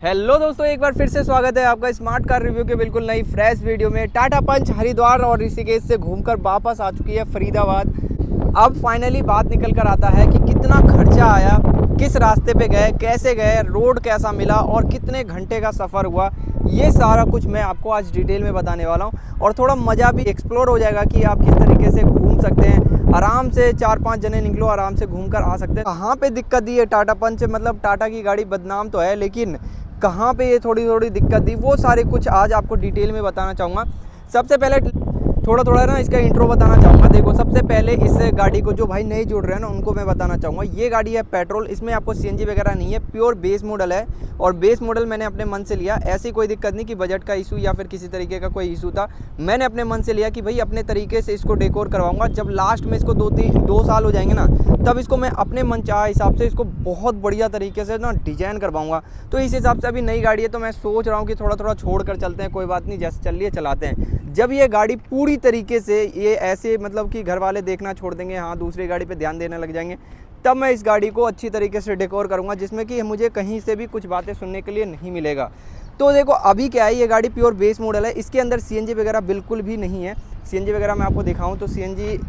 Hello दोस्तों, एक बार फिर से स्वागत है आपका स्मार्ट कार रिव्यू के बिल्कुल नई फ्रेश वीडियो में। टाटा पंच हरिद्वार और ऋषिकेश से घूमकर वापस आ चुकी है फरीदाबाद। अब फाइनली बात निकल कर आता है कि कितना खर्चा आया, किस रास्ते पे गए, कैसे गए, रोड कैसा मिला और कितने घंटे का सफ़र हुआ। ये सारा कुछ मैं आपको आज डिटेल में बताने वाला हूँ और थोड़ा मज़ा भी एक्सप्लोर हो जाएगा कि आप किस तरीके से घूम सकते हैं। आराम से 4-5 जने निकलो, आराम से घूम कर आ सकते हैं। कहाँ पे दिक्कत दी है टाटा पंच, मतलब टाटा की गाड़ी बदनाम तो है, लेकिन कहाँ पे ये थोड़ी दिक्कत दी वो सारे कुछ आज आपको डिटेल में बताना चाहूँगा। सबसे पहले थोड़ा ना इसका इंट्रो बताना चाहूँगा। देखो, सबसे पहले इस गाड़ी को जो भाई नहीं जुड़ रहे हैं ना उनको मैं बताना चाहूँगा। ये गाड़ी है पेट्रोल, इसमें आपको सीएनजी वगैरह नहीं है, प्योर बेस मॉडल है। और बेस मॉडल मैंने अपने मन से लिया, ऐसी कोई दिक्कत नहीं कि बजट का इशू या फिर किसी तरीके का कोई इशू था। मैंने अपने मन से लिया कि भाई अपने तरीके से इसको डेकोर करवाऊँगा। जब लास्ट में इसको 2 साल हो जाएंगे ना, तब इसको मैं अपने मन चाह हिसाब से इसको बहुत बढ़िया तरीके से ना डिज़ाइन करवाऊँगा। तो इस हिसाब से अभी नई गाड़ी है तो मैं सोच रहा हूँ कि थोड़ा छोड़ कर चलते हैं, कोई बात नहीं, जैसे चल रही है चलाते हैं। जब ये गाड़ी पूरी तरीके से ये ऐसे मतलब कि घर वाले देखना छोड़ देंगे, हाँ दूसरी गाड़ी पे ध्यान देने लग जाएंगे, तब मैं इस गाड़ी को अच्छी तरीके से डेकोर करूँगा, जिसमें कि मुझे कहीं से भी कुछ बातें सुनने के लिए नहीं मिलेगा। तो देखो अभी क्या है, ये गाड़ी प्योर बेस मॉडल है, इसके अंदर सीएनजी वगैरह बिल्कुल भी नहीं है। सीएनजी वगैरह मैं आपको दिखाऊँ तो सीएनजी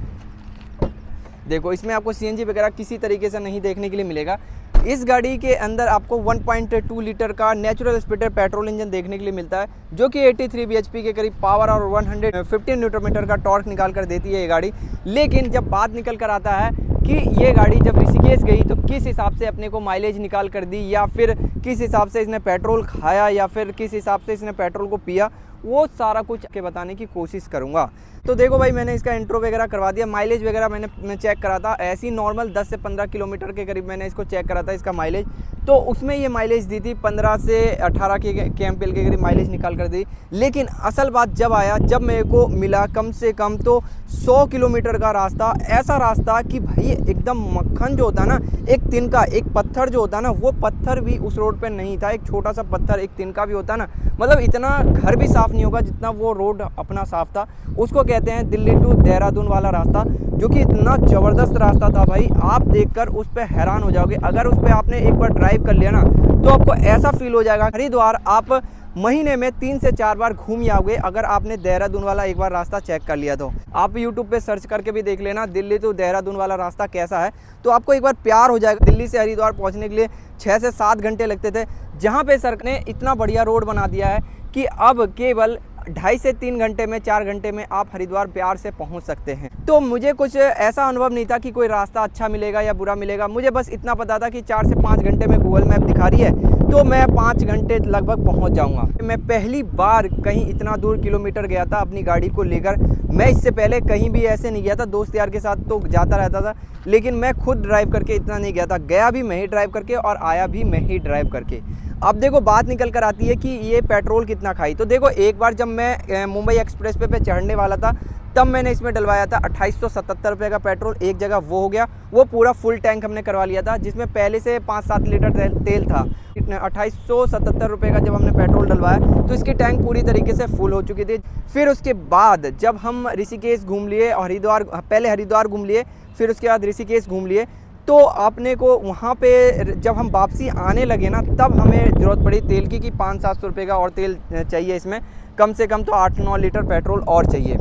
देखो, इसमें आपको सीएनजी वगैरह किसी तरीके से नहीं देखने के लिए मिलेगा। इस गाड़ी के अंदर आपको 1.2 लीटर का नेचुरल स्पीडर पेट्रोल इंजन देखने के लिए मिलता है, जो कि 83 bhp के करीब पावर और 115 न्यूटन मीटर का टॉर्क निकाल कर देती है ये गाड़ी। लेकिन जब बात निकल कर आता है कि ये गाड़ी जब ऋषिकेश गई तो किस हिसाब से अपने को माइलेज निकाल कर दी, या फिर किस हिसाब से इसने पेट्रोल खाया, या फिर किस हिसाब से इसने पेट्रोल को पिया, वो सारा कुछ के बताने की कोशिश करूँगा। तो देखो भाई, मैंने इसका इंट्रो वगैरह करवा दिया। माइलेज वगैरह मैंने चेक करा था, ऐसी नॉर्मल 10 से 15 किलोमीटर के करीब मैंने इसको चेक करा था इसका माइलेज। तो उसमें ये माइलेज दी थी 15 से 18 kmpl के करीब माइलेज निकाल कर दी। लेकिन असल बात जब आया, जब मेरे को मिला कम से कम तो 100 किलोमीटर का रास्ता, ऐसा रास्ता कि भाई एकदम मक्खन जो होता है ना, एक तिनका, एक पत्थर जो होता है ना, वो पत्थर भी उस रोड पे नहीं था। एक छोटा सा पत्थर, एक तिनका भी होता है ना, मतलब इतना घर भी साफ़ नहीं होगा जितना वो रोड अपना साफ़ था। उसको कहते हैं दिल्ली टू देहरादून वाला रास्ता, जो कि इतना ज़बरदस्त रास्ता था भाई, आप देखकर उस पर हैरान हो जाओगे। अगर उस पर आपने एक बार ड्राइव कर लिया ना, तो आपको ऐसा फील हो जाएगा हरिद्वार आप महीने में 3 से 4 बार घूम आओगे, अगर आपने देहरादून वाला एक बार रास्ता चेक कर लिया तो। आप यूट्यूब पे सर्च करके भी देख लेना दिल्ली टू देहरादून वाला रास्ता कैसा है, तो आपको एक बार प्यार हो जाएगा। दिल्ली से हरिद्वार पहुंचने के लिए 6 से 7 घंटे लगते थे, जहां पे सरकार ने इतना बढ़िया रोड बना दिया है कि अब केवल 2.5 से 3 घंटे में, 4 घंटे में आप हरिद्वार प्यार से पहुंच सकते हैं। तो मुझे कुछ ऐसा अनुभव नहीं था कि कोई रास्ता अच्छा मिलेगा या बुरा मिलेगा। मुझे बस इतना पता था कि 4 से 5 घंटे में गूगल मैप दिखा रही है, तो मैं 5 घंटे लगभग पहुंच जाऊंगा। मैं पहली बार कहीं इतना दूर किलोमीटर गया था अपनी गाड़ी को लेकर। मैं इससे पहले कहीं भी ऐसे नहीं गया था, दोस्त यार के साथ तो जाता रहता था, लेकिन मैं खुद ड्राइव करके इतना नहीं गया था। गया भी मैं ही ड्राइव करके और आया भी मैं ही ड्राइव करके। अब देखो बात निकल कर आती है कि ये पेट्रोल कितना खाई। तो देखो, एक बार जब मैं मुंबई एक्सप्रेस पे चढ़ने वाला था, तब मैंने इसमें डलवाया था 2877 रुपये का पेट्रोल एक जगह, वो हो गया। वो पूरा फुल टैंक हमने करवा लिया था, जिसमें पहले से 5-7 लीटर तेल था। 2877 रुपये का जब हमने पेट्रोल डलवाया तो इसकी टैंक पूरी तरीके से फुल हो चुकी थी। फिर उसके बाद जब हम ऋषिकेश घूम लिए और पहले हरिद्वार घूम लिए, फिर उसके बाद ऋषिकेश घूम लिए, तो आपने को वहाँ पे जब हम वापसी आने लगे ना, तब हमें ज़रूरत पड़ी तेल की कि 500-700 रुपये का और तेल चाहिए इसमें, कम से कम तो 8-9 लीटर पेट्रोल और चाहिए।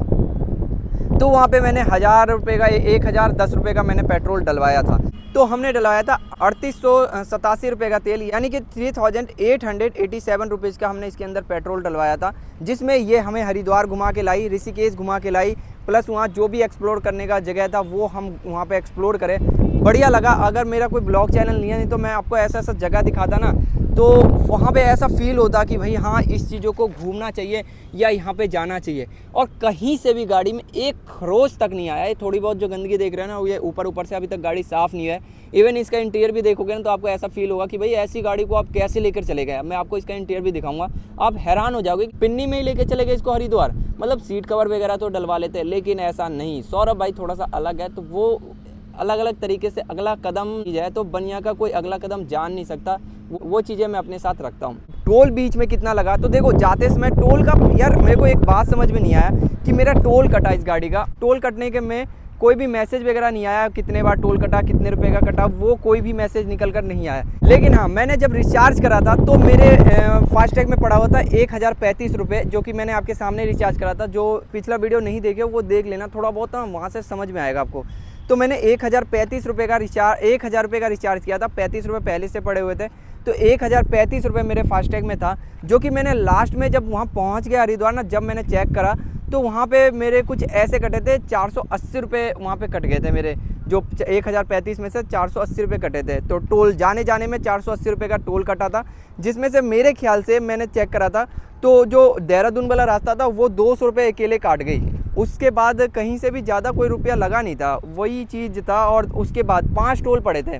तो वहाँ पे मैंने 1000 रुपये का, 1010 रुपये का मैंने पेट्रोल डलवाया था। तो हमने डलवाया था 3887 रुपये का तेल, यानी कि 3887 रुपीज़ का हमने इसके अंदर पेट्रोल डलवाया था, जिसमें ये हमें हरिद्वार घुमा के लाई, ऋषिकेश घुमा के लाई, प्लस वहाँ जो भी एक्सप्लोर करने का जगह था वो हम वहाँ पे एक्सप्लोर करें। बढ़िया लगा। अगर मेरा कोई ब्लॉग चैनल नहीं है, नहीं तो मैं आपको ऐसा जगह दिखाता ना, तो वहाँ पे ऐसा फील होता कि भाई हाँ, इस चीज़ों को घूमना चाहिए या यहाँ पे जाना चाहिए। और कहीं से भी गाड़ी में एक खरोच तक नहीं आया। ये थोड़ी बहुत जो गंदगी देख रहे हैं ना, ये ऊपर से अभी तक गाड़ी साफ़ नहीं है। इवन इसका इंटीरियर भी देखोगे ना, तो आपको ऐसा फील होगा कि भाई ऐसी गाड़ी को आप कैसे लेकर चले गए। मैं आपको इसका इंटीरियर भी दिखाऊंगा, आप हैरान हो जाओगे। पिन्नी में ही लेकर चले गए इसको हरिद्वार, मतलब सीट कवर वगैरह तो डलवा लेते हैं, लेकिन ऐसा नहीं। सौरभ भाई थोड़ा सा अलग है, तो वो अलग अलग तरीके से अगला कदम जाए तो बनिया का कोई अगला कदम जान नहीं सकता। वो चीज़ें मैं अपने साथ रखता हूँ। टोल बीच में कितना लगा, तो देखो जाते समय टोल का, यार मेरे को एक बात समझ में नहीं आया कि मेरा टोल कटा इस गाड़ी का। टोल कटने के में कोई भी मैसेज वगैरह नहीं आया कितने बार टोल कटा, कितने रुपए का कटा, वो कोई भी मैसेज निकल कर नहीं आया। लेकिन हाँ, मैंने जब रिचार्ज करा था तो मेरे फास्टैग में पड़ा हुआ था 1035 रुपये, जो कि मैंने आपके सामने रिचार्ज करा था। जो पिछला वीडियो नहीं देखे वो देख लेना, थोड़ा बहुत ना वहाँ से समझ में आएगा आपको। तो मैंने 1035 रुपये का रिचार्ज 1000 रुपये का रिचार्ज किया था, 35 रुपये पहले से पड़े हुए थे, तो 1035 रुपये मेरे फास्टैग में था। जो कि मैंने लास्ट में जब वहाँ पहुँच गया हरिद्वार ना, जब मैंने चेक करा तो वहाँ पे मेरे कुछ ऐसे कटे थे 480 रुपये वहाँ पे कट गए थे मेरे, जो 1035 में से 480 रुपये कटे थे। तो टोल जाने में 480 रुपये का टोल कटा था, जिसमें से मेरे ख्याल से मैंने चेक करा था तो जो देहरादून वाला रास्ता था वो 200 रुपये अकेले काट गई। उसके बाद कहीं से भी ज़्यादा कोई रुपया लगा नहीं था, वही चीज़ था। और उसके बाद 5 टोल पड़े थे,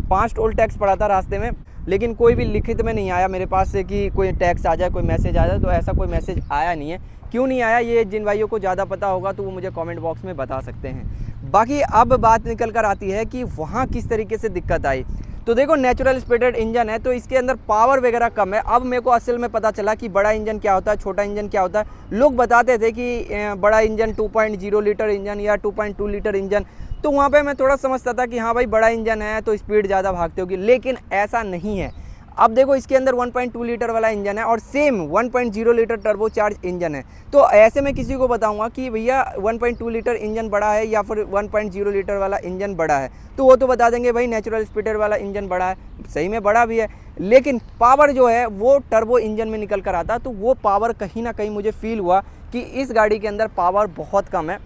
5 टोल टैक्स पड़ा था रास्ते में, लेकिन कोई भी लिखित में नहीं आया मेरे पास से कि कोई टैक्स आ जाए, कोई मैसेज आ जाए। तो ऐसा कोई मैसेज आया नहीं है। क्यों नहीं आया, ये जिन भाइयों को ज़्यादा पता होगा तो वो मुझे कमेंट बॉक्स में बता सकते हैं। बाकी अब बात निकल कर आती है कि वहाँ किस तरीके से दिक्कत आई। तो देखो, नेचुरल स्पीडेड इंजन है तो इसके अंदर पावर वगैरह कम है। अब मेरे को असल में पता चला कि बड़ा इंजन क्या होता है, छोटा इंजन क्या होता है। लोग बताते थे कि बड़ा इंजन 2.0 लीटर इंजन या 2.2 लीटर इंजन, तो वहाँ पे मैं थोड़ा समझता था कि हाँ भाई बड़ा इंजन है तो स्पीड ज़्यादा भागती होगी, लेकिन ऐसा नहीं है। अब देखो, इसके अंदर 1.2 लीटर वाला इंजन है और same 1.0 litre turbo charge engine है। तो ऐसे में किसी को बताऊंगा कि भैया 1.2 लीटर इंजन बड़ा है या फिर 1.0 लीटर वाला इंजन बड़ा है, तो वो तो बता देंगे भाई नेचुरल स्पीडर वाला इंजन बड़ा है। सही में बड़ा भी है, लेकिन पावर जो है वो टर्बो इंजन में निकल कर आता। तो वो पावर कहीं ना कहीं मुझे फील हुआ कि इस गाड़ी के अंदर पावर बहुत कम है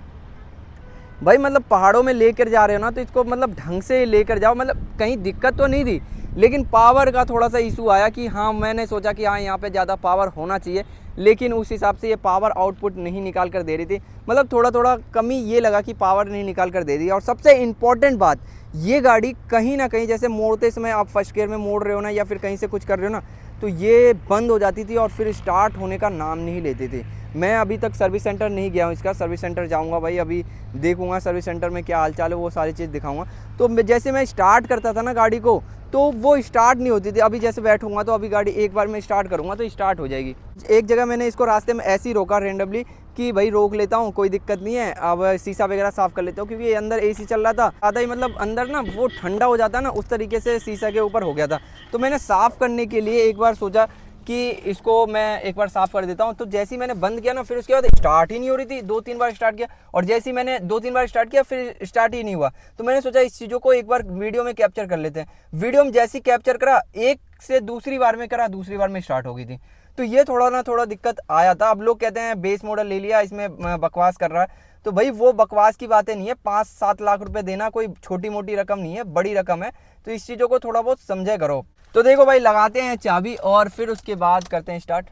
भाई। मतलब पहाड़ों में लेकर जा रहे हो ना, तो इसको मतलब ढंग से लेकर जाओ। मतलब कहीं दिक्कत तो नहीं थी, लेकिन पावर का थोड़ा सा इशू आया कि हाँ, मैंने सोचा कि हाँ यहाँ पे ज़्यादा पावर होना चाहिए, लेकिन उस हिसाब से ये पावर आउटपुट नहीं निकाल कर दे रही थी। मतलब थोड़ा कमी ये लगा कि पावर नहीं निकाल कर दे रही। और सबसे इम्पॉर्टेंट बात, ये गाड़ी कहीं ना कहीं जैसे मोड़ते समय आप फर्स्ट गियर में मोड़ रहे हो ना, या फिर कहीं से कुछ कर रहे हो ना, तो ये बंद हो जाती थी और फिर स्टार्ट होने का नाम नहीं लेती थी। मैं अभी तक सर्विस सेंटर नहीं गया हूँ इसका, सर्विस सेंटर जाऊँगा भाई, अभी देखूँगा सर्विस सेंटर में क्या हालचाल है, वो सारी चीज़ दिखाऊँगा। तो जैसे मैं स्टार्ट करता था ना गाड़ी को, तो वो स्टार्ट नहीं होती थी। अभी जैसे बैठूंगा तो अभी गाड़ी एक बार में स्टार्ट करूँगा तो स्टार्ट हो जाएगी। एक जगह मैंने इसको रास्ते में ऐसे ही रोका रेंडमली कि भाई रोक लेता हूँ, कोई दिक्कत नहीं है, अब शीशा वगैरह साफ़ कर लेता हूँ, क्योंकि अंदर एसी चल रहा था ज़्यादा ही, मतलब अंदर ना वो ठंडा हो जाता है ना, उस तरीके से शीशा के ऊपर हो गया था। तो मैंने साफ़ करने के लिए एक बार सोचा कि इसको मैं एक बार साफ़ कर देता हूँ। तो जैसे ही मैंने बंद किया ना, फिर उसके बाद स्टार्ट ही नहीं हो रही थी। 2-3 बार स्टार्ट किया, और जैसे ही मैंने 2-3 बार स्टार्ट किया फिर स्टार्ट ही नहीं हुआ। तो मैंने सोचा इस चीज़ों को एक बार वीडियो में कैप्चर कर लेते हैं। वीडियो में जैसे ही कैप्चर करा, एक से दूसरी बार में करा, दूसरी बार में स्टार्ट हो गई थी। तो ये थोड़ा दिक्कत आया था। अब लोग कहते हैं बेस मॉडल ले लिया, इसमें बकवास कर रहा है। तो भाई वो बकवास की बातें नहीं है। 5-7 लाख रुपए देना कोई छोटी मोटी रकम नहीं है, बड़ी रकम है। तो इस चीज़ों को थोड़ा बहुत समझा करो। तो देखो भाई, लगाते हैं चाबी और फिर उसके बाद करते हैं स्टार्ट।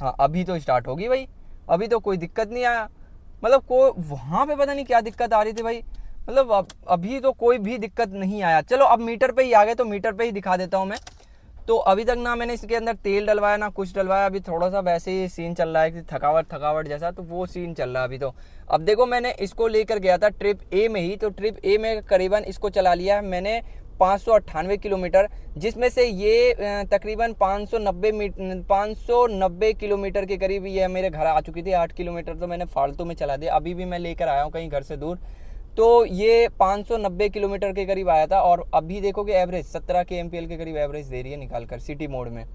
हाँ, अभी तो स्टार्ट होगी भाई, अभी तो कोई दिक्कत नहीं आया। मतलब वहाँ पे पता नहीं क्या दिक्कत आ रही थी भाई। मतलब अभी तो कोई भी दिक्कत नहीं आया। चलो अब मीटर पे ही आ गए, तो मीटर पे ही दिखा देता हूँ मैं। तो अभी तक ना मैंने इसके अंदर तेल डलवाया ना कुछ डलवाया। अभी थोड़ा सा वैसे ही सीन चल रहा है कि थकावट जैसा, तो वो सीन चल रहा है अभी तो। अब देखो, मैंने इसको लेकर गया था ट्रिप ए में ही, तो ट्रिप ए में करीबन इसको चला लिया है मैंने 598 किलोमीटर, जिसमें से ये तकरीबन 590 किलोमीटर के करीब ये मेरे घर आ चुकी थी। 8 किलोमीटर तो मैंने फालतू में चला दिया, अभी भी मैं लेकर आया हूँ कहीं घर से दूर। तो ये 590 किलोमीटर के करीब आया था। और अभी देखो कि एवरेज 17 kmpl के करीब एवरेज दे रही है निकाल कर सिटी मोड में,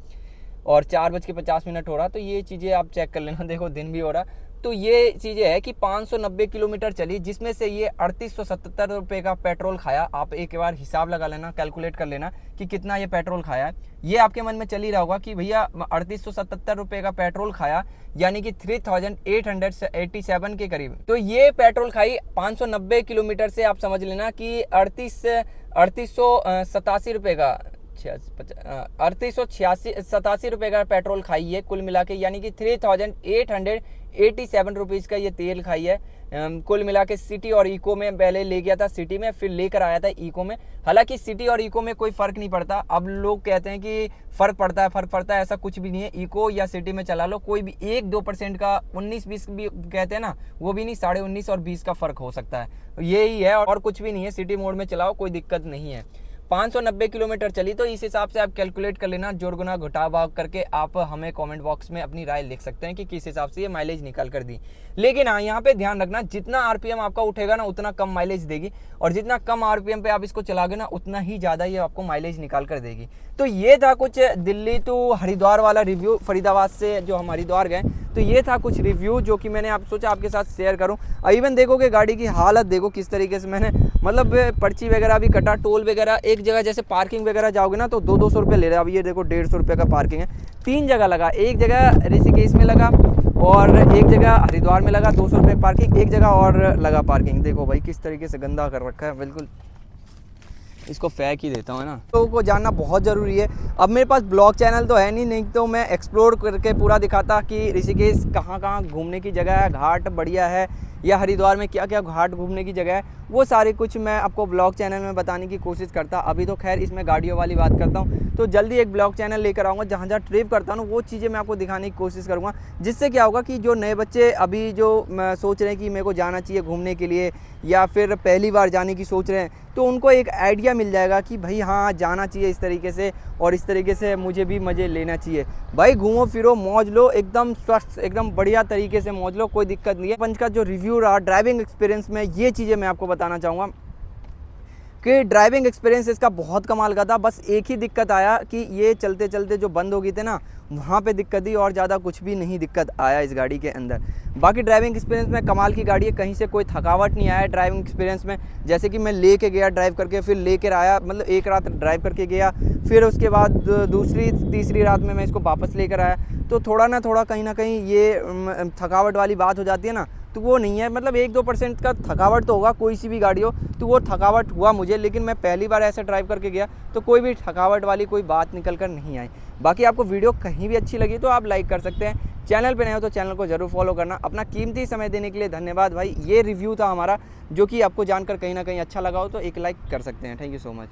और 4:50 हो रहा। तो ये चीज़ें आप चेक कर लेना। देखो दिन भी हो रहा। तो ये चीज़ें है कि 590 किलोमीटर चली, जिसमें से ये 3877 रुपये का पेट्रोल खाया। आप एक बार हिसाब लगा लेना, कैलकुलेट कर लेना कि कितना ये पेट्रोल खाया है। ये आपके मन में चल ही रहा होगा कि भैया 3877 रुपये का पेट्रोल खाया, यानी कि 3887 के करीब। तो ये पेट्रोल खाई 590 किलोमीटर से। आप समझ लेना कि 3887 रुपये का 3887 रुपये का पेट्रोल खाई है कुल मिला के, यानी कि 3887 रुपीज़ का ये तेल खाई है कुल मिला के। सिटी और इको में पहले ले गया था, सिटी में फिर लेकर आया था इको में। हालांकि सिटी और इको में कोई फ़र्क नहीं पड़ता। अब लोग कहते हैं कि फ़र्क पड़ता है, ऐसा कुछ भी नहीं है। इको या सिटी में चला लो, कोई भी 1-2% का 19-20 भी कहते हैं ना, वो भी नहीं, 19.5 और 20 का फ़र्क हो सकता है। यही है और कुछ भी नहीं है। सिटी मोड में चलाओ, कोई दिक्कत नहीं है। 590 किलोमीटर चली। तो इस हिसाब से आप कैलकुलेट कर लेना, जोड़ गुना घटा भाग करके आप हमें कमेंट बॉक्स में अपनी राय लिख सकते हैं कि किस हिसाब से ये माइलेज निकाल कर दी। लेकिन हाँ, यहाँ पे ध्यान रखना, जितना आरपीएम आपका उठेगा ना उतना कम माइलेज देगी, और जितना कम आरपीएम पे आप इसको चलाओगे ना उतना ही ज़्यादा ये आपको माइलेज निकाल कर देगी। तो ये था कुछ दिल्ली टू हरिद्वार वाला रिव्यू, फरीदाबाद से जो हम हरिद्वार गए। तो ये था कुछ रिव्यू जो कि मैंने आप सोचा आपके साथ शेयर करूं। इवन देखोगे गाड़ी की हालत देखो किस तरीके से मैंने, मतलब पर्ची वगैरह भी कटा, टोल वगैरह। एक जगह जैसे पार्किंग वगैरह जाओगे ना तो 200 रुपये ले रहे हैं। अब ये देखो 150 रुपये का पार्किंग है। 3 जगह लगा, एक जगह ऋषिकेश में लगा और एक जगह हरिद्वार में लगा 200 रुपये पार्किंग, एक जगह और लगा पार्किंग। देखो भाई किस तरीके से गंदा कर रखा है, बिल्कुल इसको फेंक ही देता हूँ, है ना। लोगों को जानना बहुत ज़रूरी है। अब मेरे पास ब्लॉग चैनल तो है नहीं तो मैं एक्सप्लोर करके पूरा दिखाता कि ऋषिकेश कहाँ कहाँ घूमने की जगह है, घाट बढ़िया है, या हरिद्वार में क्या क्या घाट घूमने की जगह है, वो सारी कुछ मैं आपको ब्लॉग चैनल में बताने की कोशिश करता। अभी तो खैर इसमें गाड़ियों वाली बात करता हूँ, तो जल्दी एक ब्लॉग चैनल लेकर आऊँगा जहाँ जहाँ ट्रिप करता हूँ वो चीज़ें मैं आपको दिखाने की कोशिश करूँगा। जिससे क्या होगा कि जो नए बच्चे अभी जो सोच रहे हैं कि मेरे को जाना चाहिए घूमने के लिए, या फिर पहली बार जाने की सोच रहे हैं, तो उनको एक आइडिया मिल जाएगा कि भाई हाँ जाना चाहिए इस तरीके से, और इस तरीके से मुझे भी मज़े लेना चाहिए। भाई घूमो फिरो मौज लो, एकदम स्वस्थ एकदम बढ़िया तरीके से मौज लो, कोई दिक्कत नहीं है। पंच का जो रिव्यू रहा ड्राइविंग एक्सपीरियंस में, ये चीज़ें मैं आपको बताना चाहूँगा कि ड्राइविंग एक्सपीरियंस इसका बहुत कमाल का था। बस एक ही दिक्कत आया कि ये चलते चलते जो बंद हो गई थे ना, वहाँ पे दिक्कत थी, और ज़्यादा कुछ भी नहीं दिक्कत आया इस गाड़ी के अंदर। बाकी ड्राइविंग एक्सपीरियंस में कमाल की गाड़ी है, कहीं से कोई थकावट नहीं आया ड्राइविंग एक्सपीरियंस में। जैसे कि मैं लेके गया ड्राइव करके, फिर लेकर आया, मतलब एक रात ड्राइव करके गया, फिर उसके बाद दूसरी तीसरी रात में मैं इसको वापस लेकर आया, तो थोड़ा ना थोड़ा कहीं ना कहीं ये थकावट वाली बात हो जाती है ना, तो वो नहीं है। मतलब 1-2% का थकावट तो होगा, कोई सी भी गाड़ी हो, तो वो थकावट हुआ मुझे। लेकिन मैं पहली बार ऐसे ड्राइव करके गया तो कोई भी थकावट वाली कोई बात निकल कर नहीं आई। बाकी आपको वीडियो कहीं भी अच्छी लगी तो आप लाइक कर सकते हैं। चैनल पे नए हो तो चैनल को ज़रूर फॉलो करना। अपना कीमती समय देने के लिए धन्यवाद भाई। ये रिव्यू था हमारा, जो कि आपको जानकर कहीं ना कहीं अच्छा लगा हो तो एक लाइक कर सकते हैं। Thank you so much.